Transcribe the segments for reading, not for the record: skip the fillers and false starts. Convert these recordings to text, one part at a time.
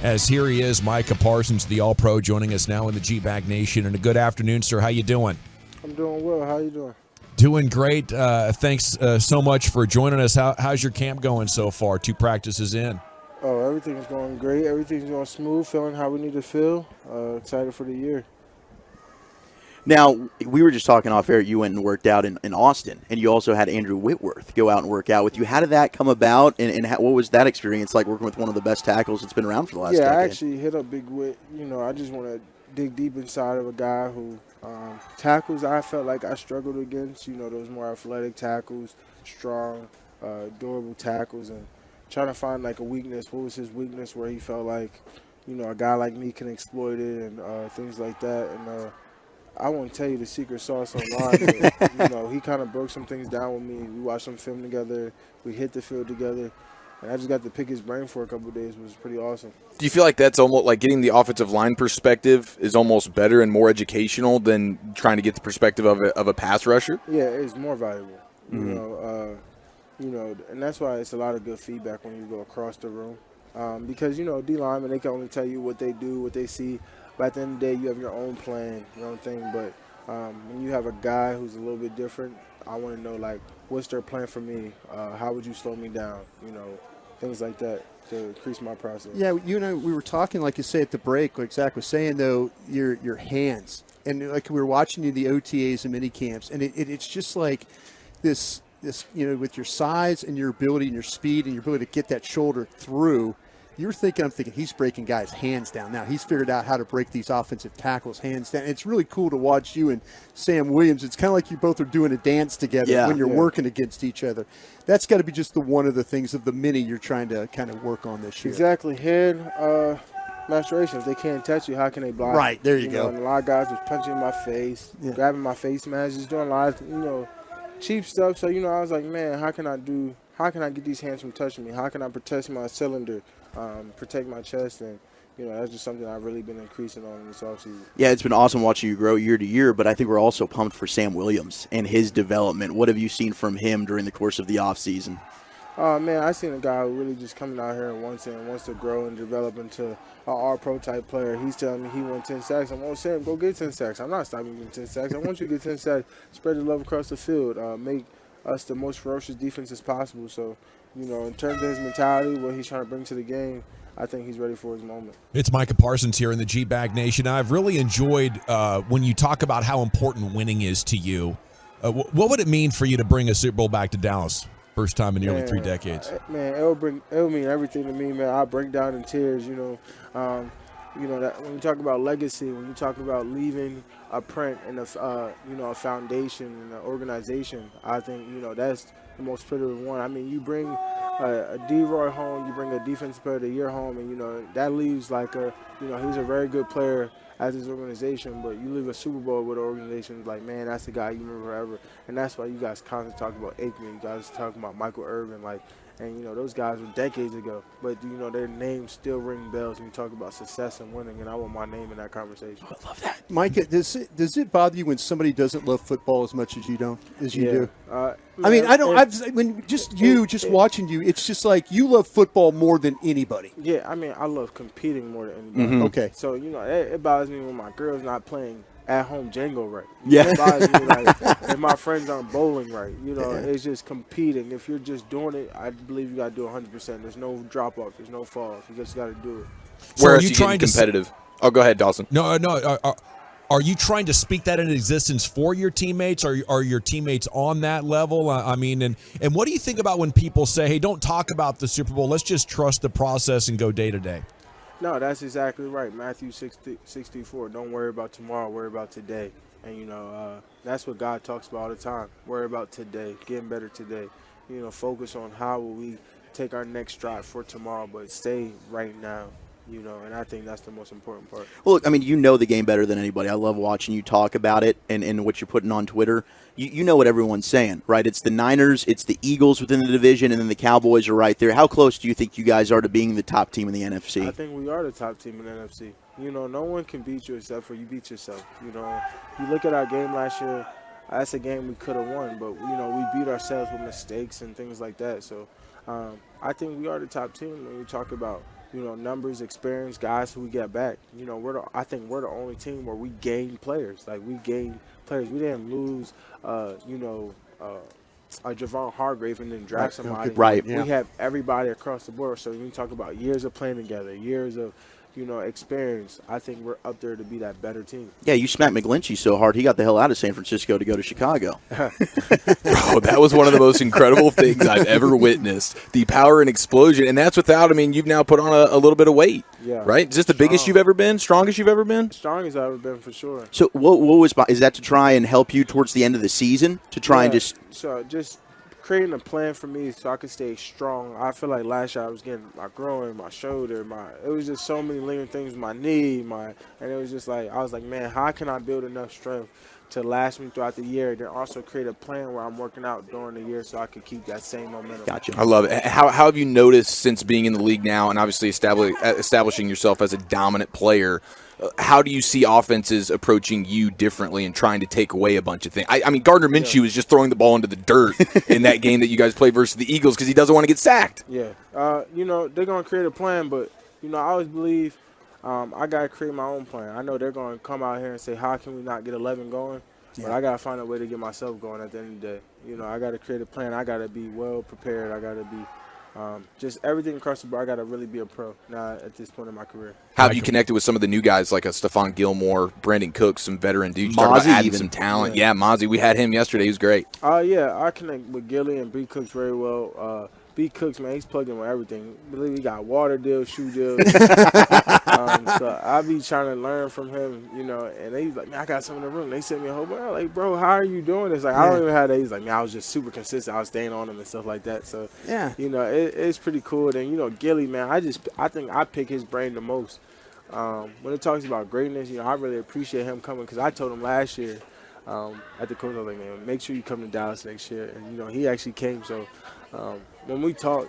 as here he is, Micah Parsons, the All-Pro, joining us now in the GBag Nation. And a good afternoon, sir. How you doing? I'm doing well. How you doing? Doing great. Thanks so much for joining us. How's your camp going so far? 2 practices in. Oh, everything's going great. Everything's going smooth, feeling how we need to feel. Excited for the year. Now, we were just talking off air. You went and worked out in Austin, and you also had Andrew Whitworth go out and work out with you. How did that come about, and what was that experience like working with one of the best tackles that's been around for the last decade? I actually hit up Big Whit. I just want to dig deep inside of a guy who tackles I felt like I struggled against. Those more athletic tackles, strong, durable tackles, and trying to find like a weakness. What was his weakness where he felt like, a guy like me can exploit it and things like that. And I won't tell you the secret sauce online, but, he kind of broke some things down with me. We watched some film together. We hit the field together. And I just got to pick his brain for a couple of days, which was pretty awesome. Do you feel like that's almost like getting the offensive line perspective is almost better and more educational than trying to get the perspective of a pass rusher? Yeah, it's more valuable. Mm-hmm. And that's why it's a lot of good feedback when you go across the room. Because, D linemen, they can only tell you what they do, what they see. But at the end of the day, you have your own plan, your own thing. But when you have a guy who's a little bit different, I want to know, like, what's their plan for me? How would you slow me down? Things like that to increase my process. Yeah, you and I, we were talking, like you say, at the break, like Zach was saying, though, your hands. And, like, we were watching you the OTAs and mini camps, and it's just like this, with your size and your ability and your speed and your ability to get that shoulder through. I'm thinking he's breaking guys' hands down now. He's figured out how to break these offensive tackles' hands down. It's really cool to watch you and Sam Williams. It's kind of like you both are doing a dance together when you're working against each other. That's got to be just one of the things of the many you're trying to kind of work on this year. Exactly. Head masturbation. If they can't touch you, how can they block? Right, there you go. And a lot of guys was punching my face, grabbing my face mask, just doing a lot of, cheap stuff. So, I was like, man, how can I get these hands from touching me? How can I protect my cylinder? Protect my chest, and that's just something I've really been increasing on in this offseason. Yeah, it's been awesome watching you grow year to year, but I think we're also pumped for Sam Williams and his development. What have you seen from him during the course of the offseason? Man, I seen a guy who really just coming out here and wants to grow and develop into an all-pro type player. He's telling me he won 10 sacks. I'm going to say, go get 10 sacks. I'm not stopping you getting 10 sacks. I want you to get 10 sacks, spread the love across the field, make us the most ferocious defense as possible. So, in terms of his mentality, what he's trying to bring to the game, I think he's ready for his moment. It's Micah Parsons here in the GBag Nation. I've really enjoyed when you talk about how important winning is to you. What would it mean for you to bring a Super Bowl back to Dallas? First time in nearly 3 decades. Man, it'll mean everything to me, man. I break down in tears, that when you talk about legacy, when you talk about leaving a print and a foundation and an organization, I think, that's the most pivotal one. I mean, you bring a D-Roy home, you bring a defensive player of the year home, and, that leaves like he's a very good player as his organization, but you leave a Super Bowl with an organization like, man, that's the guy you remember forever. And that's why you guys constantly talk about Aikman, you guys talk about Michael Irvin, and those guys were decades ago, but their names still ring bells when you talk about success and winning, and I want my name in that conversation. I love that. Micah, does it bother you when somebody doesn't love football as much as you do? Man, I mean, I don't. Just watching you, it's just like you love football more than anybody. Yeah, I mean, I love competing more than anybody. Mm-hmm. Okay, so it bothers me when my girl's not playing at home Django right. Yeah. It bothers me if my friends aren't bowling right. It's just competing. If you're just doing it, I believe you got to do 100%. There's no drop off. There's no fall off. You just got to do it. Where are you trying to competitive? Oh, go ahead, Dawson. No. Are you trying to speak that into existence for your teammates? Are your teammates on that level? And what do you think about when people say, hey, don't talk about the Super Bowl. Let's just trust the process and go day to day? No, that's exactly right. Matthew 6:64. Don't worry about tomorrow. Worry about today. And, that's what God talks about all the time. Worry about today, getting better today. Focus on how will we take our next stride for tomorrow, but stay right now. And I think that's the most important part. Well, look, I mean, the game better than anybody. I love watching you talk about it and what you're putting on Twitter. You know what everyone's saying, right? It's the Niners, it's the Eagles within the division, and then the Cowboys are right there. How close do you think you guys are to being the top team in the NFC? I think we are the top team in the NFC. No one can beat you except for you beat yourself. You look at our game last year, that's a game we could have won, but, we beat ourselves with mistakes and things like that. So I think we are the top team when we talk about numbers, experience, guys who we get back. I think we're the only team where we gain players. Like, we gained players. We didn't lose, a Javon Hargrave and then draft somebody. Right. We have everybody across the board. So when you talk about years of playing together, years of experience, I think we're up there to be that better team. Yeah, you smacked McGlinchey so hard, he got the hell out of San Francisco to go to Chicago. Bro, that was one of the most incredible things I've ever witnessed. The power and explosion, and that's without, you've now put on a little bit of weight. Yeah. Right? Is this the biggest you've ever been? Strongest you've ever been? Strongest I've ever been, for sure. So is that to try and help you towards the end of the season? To try and just... So just creating a plan for me so I could stay strong. I feel like last year I was getting my groin, my shoulder, it was just so many lingering things, my knee, and it was just like, I was like, man, how can I build enough strength to last me throughout the year, then also create a plan where I'm working out during the year so I could keep that same momentum. Gotcha. I love it. How have you noticed since being in the league now and obviously establishing yourself as a dominant player, how do you see offenses approaching you differently and trying to take away a bunch of things? Gardner Minshew is just throwing the ball into the dirt in that game that you guys played versus the Eagles because he doesn't want to get sacked. Yeah. They're going to create a plan, but, I always believe I got to create my own plan. I know they're going to come out here and say, how can we not get 11 going? Yeah. But I got to find a way to get myself going at the end of the day. I got to create a plan. I got to be well prepared. I got to be just everything across the board. I got to really be a pro now at this point in my career. How have you connected with some of the new guys like a Stephon Gilmore, Brandon Cooks, some veteran dudes? Talking about adding some talent. Yeah, Mazi. We had him yesterday. He was great. I connect with Gilly and B. Cooks very well. B. Cooks, man, he's plugged in with everything. I believe he got water deals, shoe deals. So I be trying to learn from him, and he's like, man, I got some in the room. They sent me a whole bunch. I'm like, bro, how are you doing this? Like, I don't even have that. He's like, man, I was just super consistent. I was staying on him and stuff like that. So, it's pretty cool. And, Gilly, man, I think I pick his brain the most. When it talks about greatness, I really appreciate him coming because I told him last year at the coach, I was like, man, make sure you come to Dallas next year. And, he actually came. So, when we talked,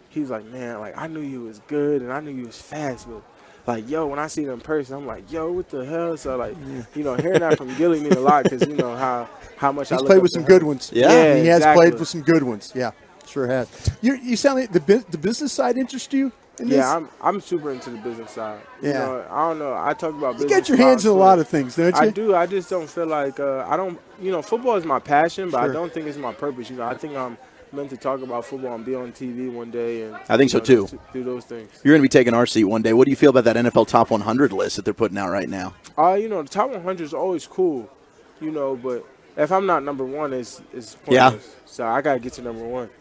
he's like, man, like, I knew you was good and I knew you was fast, but, like, yo, when I see him in person, I'm like, yo, what the hell? So, like, hearing that from Gilly mean a lot because, how much I look up to him. He's played with some good ones. Yeah, he has played with some good ones. Yeah, sure has. You sound like the business side interests you in this? Yeah, I'm super into the business side. Yeah. I don't know. I talk about business. You get your hands in a lot of things, don't you? I do. I just don't feel like I don't. Football is my passion, but I don't think it's my purpose. I think I'm meant to talk about football and be on TV one day. And I think so too. Do those things. You're going to be taking our seat one day. What do you feel about that NFL Top 100 list that they're putting out right now? The Top 100 is always cool, but if I'm not number one, it's pointless. Yeah. So I got to get to number one.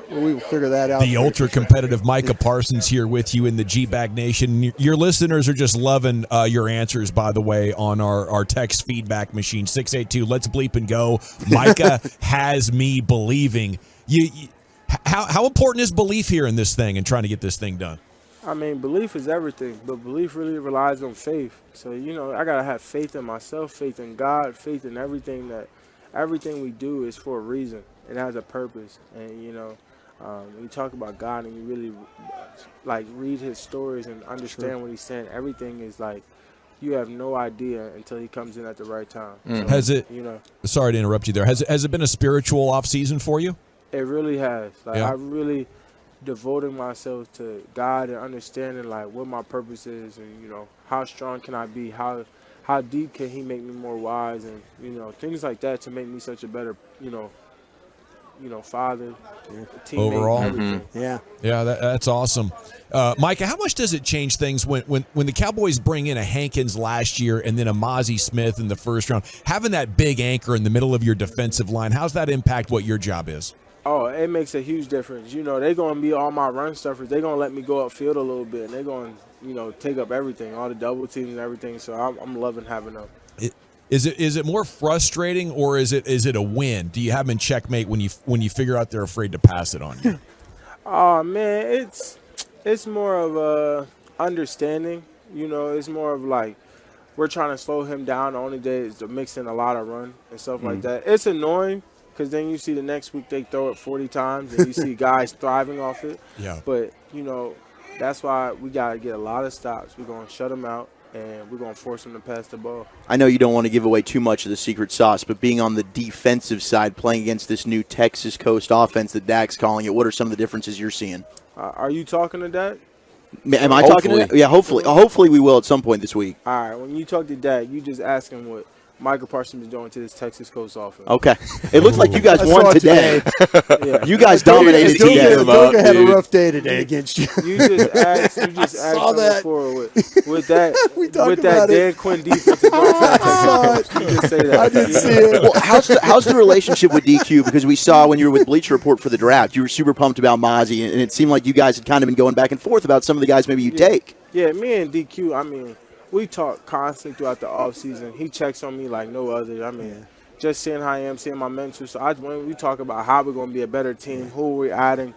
Well, we will figure that out. The ultra-competitive Micah Parsons here with you in the GBag Nation. Your listeners are just loving your answers, by the way, on our text feedback machine, 682. Let's bleep and go. Micah has me believing. How important is belief here in this thing and trying to get this thing done? Belief is everything, but belief really relies on faith. So, I got to have faith in myself, faith in God, faith in everything we do is for a reason. It has a purpose. And, when you talk about God and you really, read his stories and understand what he's saying, everything is you have no idea until he comes in at the right time. So, has it, sorry to interrupt you there, has it been a spiritual off-season for you? It really has. I really devoted myself to God and understanding, what my purpose is and, how strong can I be, how deep can he make me more wise and, things like that to make me such a better, father, teammate, overall. Everything. Yeah, that's awesome. Micah, how much does it change things when the Cowboys bring in a Hankins last year and then a Mazi Smith in the first round? Having that big anchor in the middle of your defensive line, how's that impact what your job is? Oh, it makes a huge difference. They're going to be all my run stuffers. They're going to let me go upfield a little bit, and they're going to, take up everything, all the double teams and everything. So I'm loving having them. Is it more frustrating or is it a win? Do you have them in checkmate when you figure out they're afraid to pass it on you? Oh man, it's more of a understanding. It's more of we're trying to slow him down. The only day is to mix in a lot of run and stuff like that. It's annoying because then you see the next week they throw it 40 times and you see guys thriving off it. Yeah. But that's why we gotta get a lot of stops. We're gonna shut them out. And we're going to force them to pass the ball. I know you don't want to give away too much of the secret sauce, but being on the defensive side, playing against this new Texas Coast offense that Dak's calling it, what are some of the differences you're seeing? Are you talking to Dak? Am I talking to? Yeah, hopefully we will at some point this week. All right, when you talk to Dak, you just ask him what Micah Parsons is doing to this Texas Coast offense. Okay. It looks like you guys I won saw it today. Yeah. You guys dominated today. Doga had a rough day today against you. You just asked him before with that Dan Quinn defensive offense. You just say that. I didn't see it. Well, how's the relationship with DQ? Because we saw when you were with Bleacher Report for the draft, you were super pumped about Mazi, and it seemed like you guys had kind of been going back and forth about some of the guys maybe you take. Yeah, me and DQ, I mean, we talk constantly throughout the offseason. He checks on me like no other. I mean, just seeing how I am, seeing my mentor. So when we talk about how we're going to be a better team, who we're adding,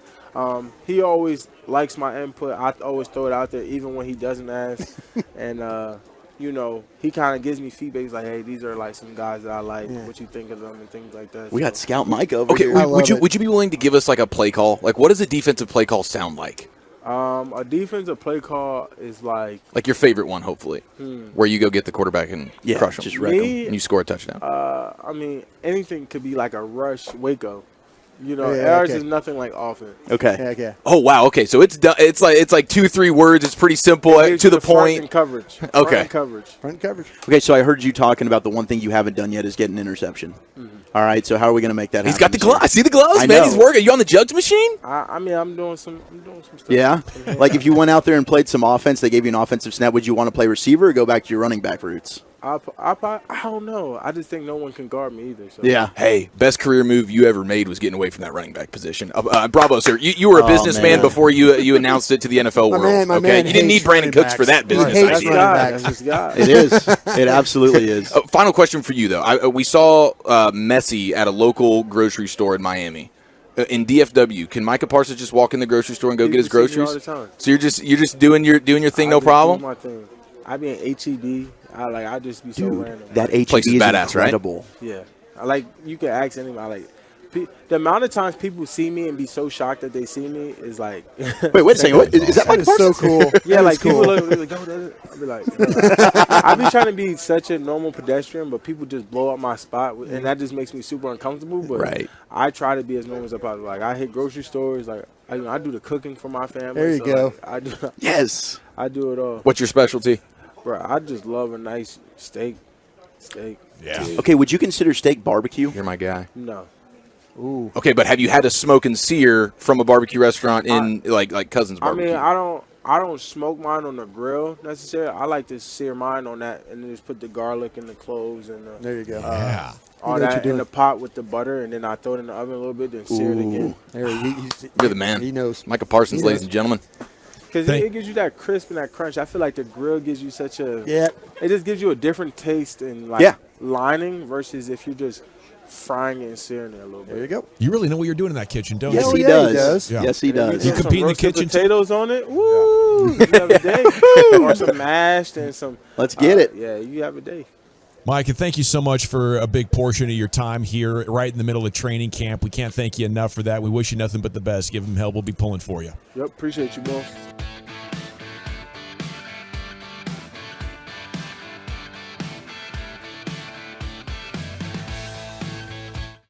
he always likes my input. I always throw it out there even when he doesn't ask. And, he kind of gives me feedback. He's like, hey, these are like some guys that I like. Yeah. What you think of them and things like that. We got Scout Mike over here. Would you be willing to give us like a play call? Like, what does a defensive play call sound like? A defensive play call is like your favorite one, hopefully, where you go get the quarterback and crush him, just wreck him, and you score a touchdown. I mean, anything could be like a rush Waco. Ours is nothing like offense. Okay. Oh wow. Okay, so it's done. It's like 2-3 words. It's pretty simple, to the point. Front coverage. Okay. Front coverage. Okay, so I heard you talking about the one thing you haven't done yet is get an interception. All right, so how are we going to make that happen? He's got the gloves. I see the gloves, man. know. He's working. Are you on the jugs machine? I mean, I'm doing some stuff. Yeah? Like if you went out there and played some offense, they gave you an offensive snap, would you want to play receiver or go back to your running back roots? I don't know. I just think no one can guard me either. So. Yeah. Hey, best career move you ever made was getting away from that running back position. Bravo, sir. You were a businessman before you announced it to the NFL world. My man you didn't need Brandon Cooks for that business idea. That's his guy. It is. It absolutely is. Final question for you, though. We saw Messi at a local grocery store in Miami. In DFW, can Micah Parsons just walk in the grocery store and go get his groceries? All the time. So you're just doing your thing, no problem. Do my thing. I be in HEB. I just be so random. That HEB place is badass, incredible. Right? Yeah. You can ask anybody. The amount of times people see me and be so shocked that they see me is like. Wait a second. What, is that Micah Parsons? So cool. Yeah, like people look like, I'll be like, I be trying to be such a normal pedestrian, but people just blow up my spot, and that just makes me super uncomfortable. But I try to be as normal as possible. Like I hit grocery stores, like I do the cooking for my family. There you go. Like, Yes. I do it all. What's your specialty? Bro, I just love a nice steak. Yeah. Okay, would you consider steak barbecue? You're my guy. No. Ooh. Okay, but have you had a smoke and sear from a barbecue restaurant in like Cousins Barbecue? I mean, I don't smoke mine on the grill necessarily. I like to sear mine on that and then just put the garlic and the cloves and there you go. all that in the pot with the butter, and then I throw it in the oven a little bit, then sear it again. You're the man. He knows. Micah Parsons, ladies and gentlemen. Because it gives you that crisp and that crunch. I feel like the grill gives you such a it just gives you a different taste and lining versus if you're just frying it and searing it a little bit. There you go. You really know what you're doing in that kitchen, don't Yes, you? he Yeah, he does. does. Yeah. Yes, he does. You compete in the kitchen too? Potatoes on it. Woo! You have a day. Or some mashed and some. Let's get it. Yeah, you have a day. Mike, and thank you so much for a big portion of your time here right in the middle of training camp. We can't thank you enough for that. We wish you nothing but the best. Give him hell. We'll be pulling for you. Yep, appreciate you, boss.